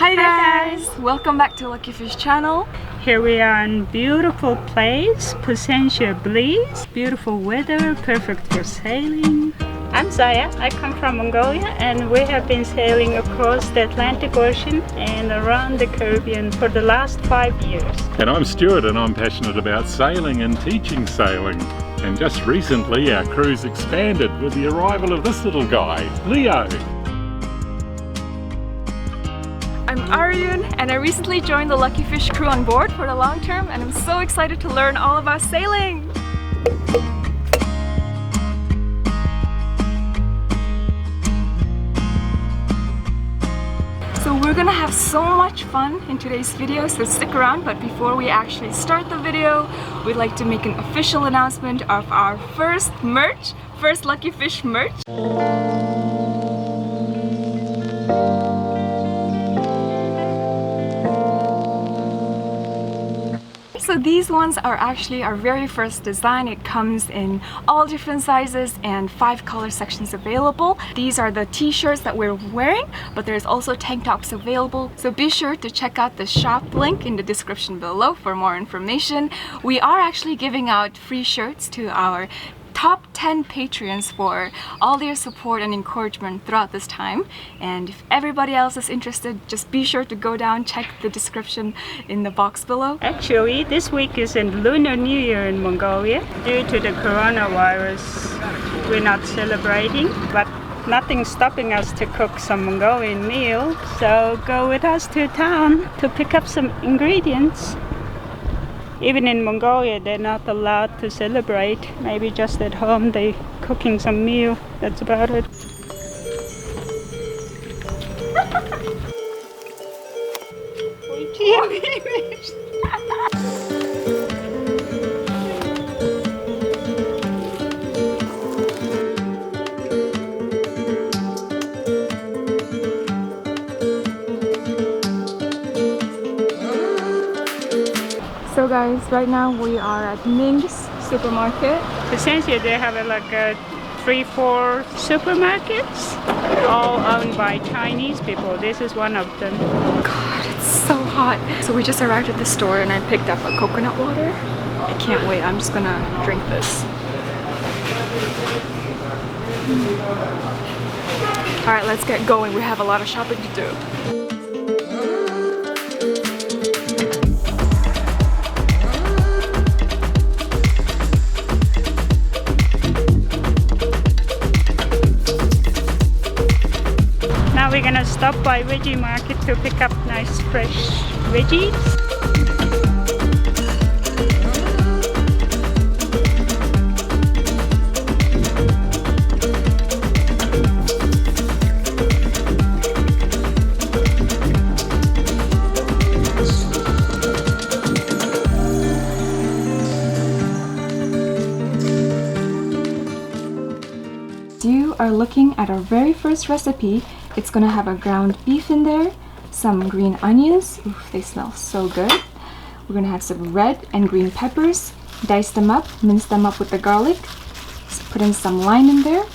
Hi guys! Welcome back to Luckyfish channel. Here we are in beautiful place, Placencia, Belize. Beautiful weather, perfect for sailing. I'm Zaya, I come from Mongolia and we have been sailing across the Atlantic Ocean and around the Caribbean for the last 5 years. And I'm Stuart and I'm passionate about sailing and teaching sailing. And just recently our cruise expanded with the arrival of this little guy, Leo. I'm Ariun and I recently joined the Luckyfish crew on board for the long term and I'm so excited to learn all about sailing! So we're gonna have so much fun in today's video, so stick around. But before we actually start the video, we'd like to make an official announcement of our first Luckyfish merch. So these ones are actually our very first design. It comes in all different sizes and 5 color sections available. These are the t-shirts that we're wearing, but there's also tank tops available. So be sure to check out the shop link in the description below for more information. We are actually giving out free shirts to our top 10 Patreons for all their support and encouragement throughout this time. And if everybody else is interested, just be sure to go down, check the description in the box below. Actually, this week is in Lunar New Year in Mongolia. Due to the coronavirus, we're not celebrating, but nothing's stopping us to cook some Mongolian meal. So go with us to town to pick up some ingredients. Even in Mongolia, they're not allowed to celebrate. Maybe just at home, they're cooking some meal. That's about it. So guys, right now we are at Ming's supermarket. Essentially, they have like 3-4 supermarkets, all owned by Chinese people. This is one of them. God, it's so hot. So we just arrived at the store and I picked up a coconut water. I can't wait, I'm just gonna drink this. Alright, let's get going. We have a lot of shopping to do. We're gonna stop by veggie market to pick up nice fresh veggies. You are looking at our very first recipe. It's gonna have a ground beef in there, some green onions, oof, they smell so good. We're gonna have some red and green peppers, dice them up, mince them up with the garlic, put in some lime in there,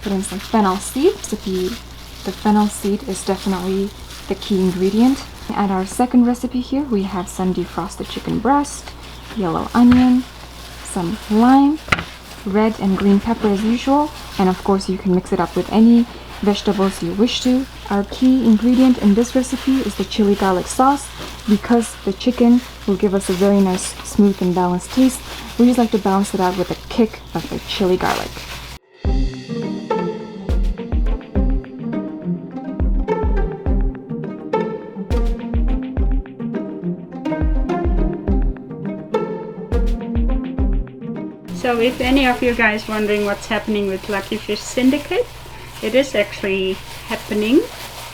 put in some fennel seed. The fennel seed is definitely the key ingredient. At our second recipe here, we have some defrosted chicken breast, yellow onion, some lime, red and green pepper as usual, and of course you can mix it up with any vegetables you wish to. Our key ingredient in this recipe is the chili garlic sauce. Because the chicken will give us a very nice smooth and balanced taste, we just like to balance it out with a kick of the chili garlic. So if any of you guys wondering what's happening with Luckyfish Syndicate, it is actually happening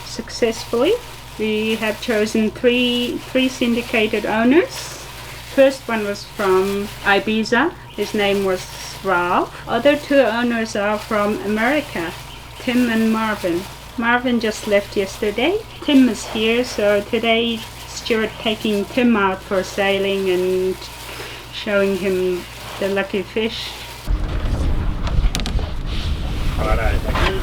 successfully. We have chosen three syndicated owners. First one was from Ibiza. His name was Ralph. Other 2 owners are from America, Tim and Marvin. Marvin just left yesterday. Tim is here, so today Stuart taking Tim out for sailing and showing him the Luckyfish. Righto, thank you.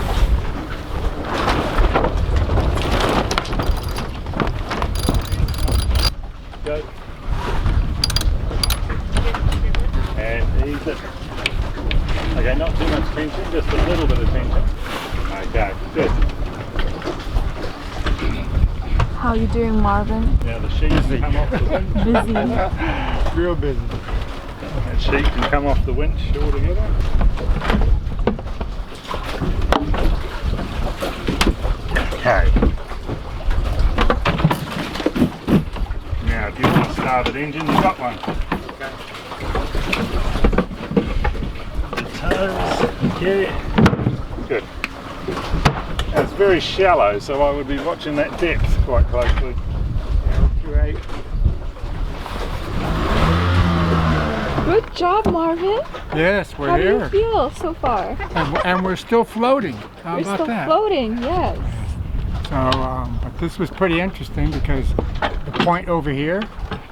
How you doing, Marvin? Now the sheet can come off the winch. Busy. Real busy. That sheet can come off the winch altogether. Okay. Now, if you want to start an engine, you've got one. Okay. Good. Now, it's very shallow, so I would be watching that depth quite closely. Great. Good job, Marvin. Yes, we're How do here. you feel so far? And we're still floating. How We're about still that? floating, yes. So, but this was pretty interesting because the point over here,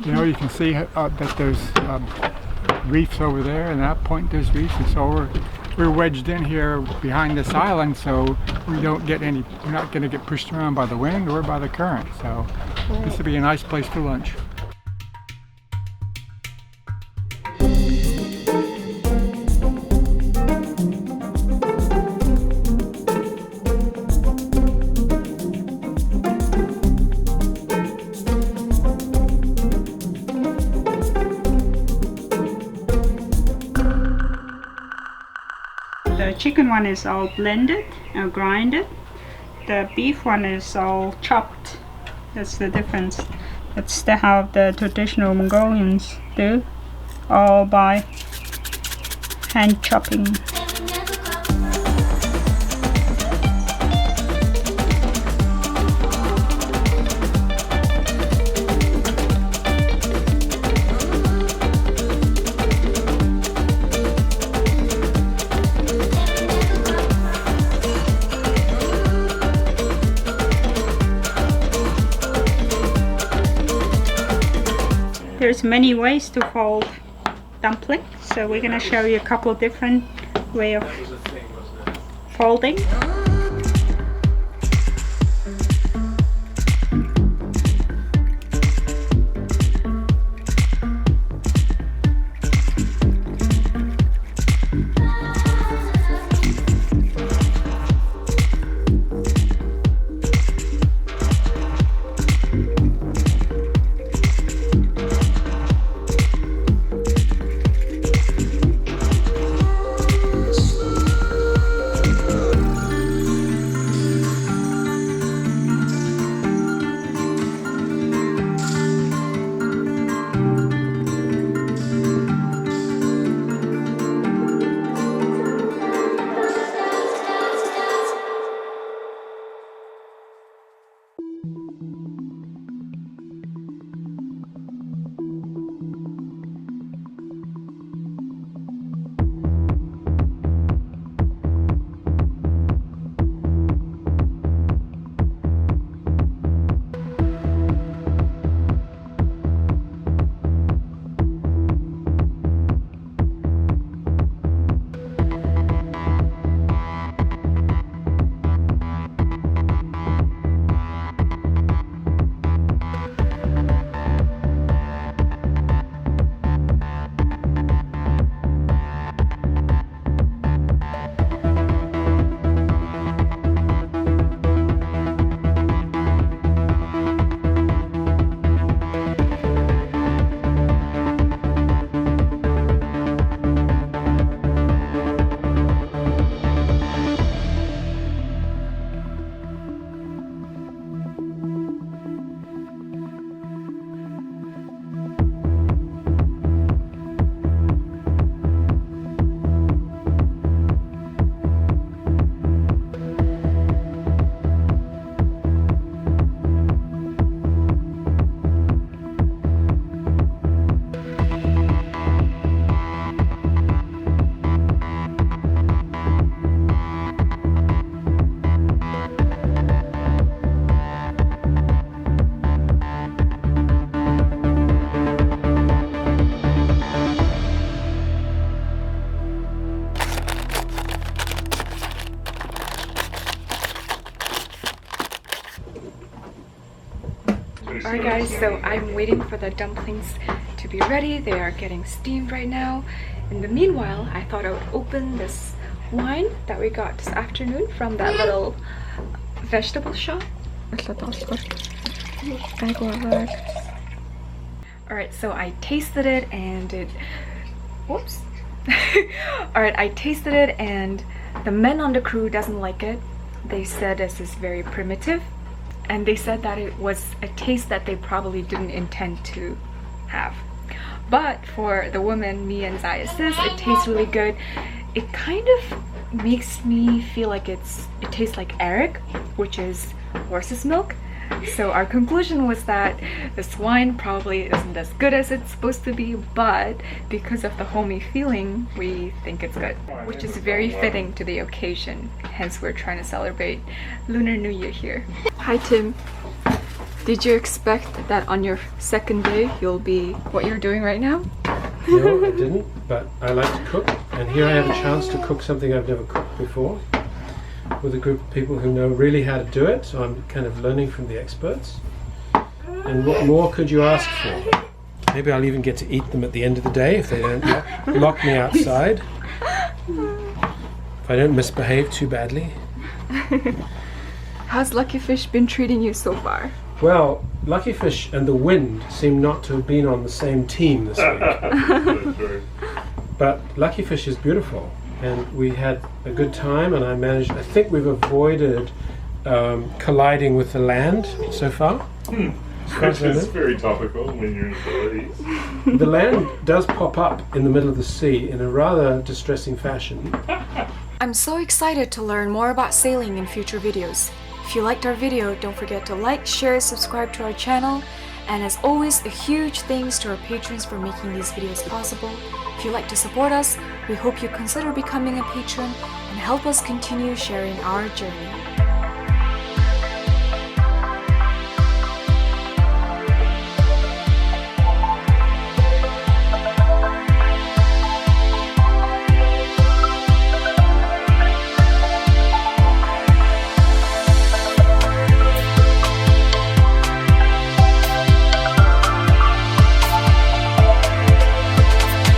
you know, you can see that there's reefs over there, and that point there's reefs, and so we're wedged in here behind this island, so we don't get any. We're not going to get pushed around by the wind or by the current. So this would be a nice place for lunch. The chicken one is all blended or grinded. The beef one is all chopped. That's the difference. That's how the traditional Mongolians do, all by hand chopping. There's many ways to fold dumpling, so we're going to show you a couple of different ways of folding. Alright guys, so I'm waiting for the dumplings to be ready. They are getting steamed right now. In the meanwhile, I thought I would open this wine that we got this afternoon from that little vegetable shop. Alright, so I tasted it and it... Whoops. Alright, I tasted it and the men on the crew doesn't like it. They said this is very primitive. And they said that it was a taste that they probably didn't intend to have. But for the woman, me and Zaya says, it tastes really good. It kind of makes me feel like it tastes like arak, which is horse's milk. So our conclusion was that this wine probably isn't as good as it's supposed to be, but because of the homey feeling, we think it's good, which is very fitting to the occasion. Hence, we're trying to celebrate Lunar New Year here. Hi, Tim. Did you expect that on your second day you'll be what you're doing right now? No, I didn't, but I like to cook, and here I have a chance to cook something I've never cooked before with a group of people who know really how to do it, so I'm kind of learning from the experts. And what more could you ask for? Maybe I'll even get to eat them at the end of the day if they don't lock me outside. If I don't misbehave too badly. How's Luckyfish been treating you so far? Well, Luckyfish and the wind seem not to have been on the same team this week. But Luckyfish is beautiful, and we had a good time, and I think we've avoided colliding with the land so far. Which is very topical when you're in Belize. The land does pop up in the middle of the sea in a rather distressing fashion. I'm so excited to learn more about sailing in future videos. If you liked our video, don't forget to like, share, subscribe to our channel, and as always, a huge thanks to our patrons for making these videos possible. If you'd like to support us, we hope you consider becoming a patron and help us continue sharing our journey.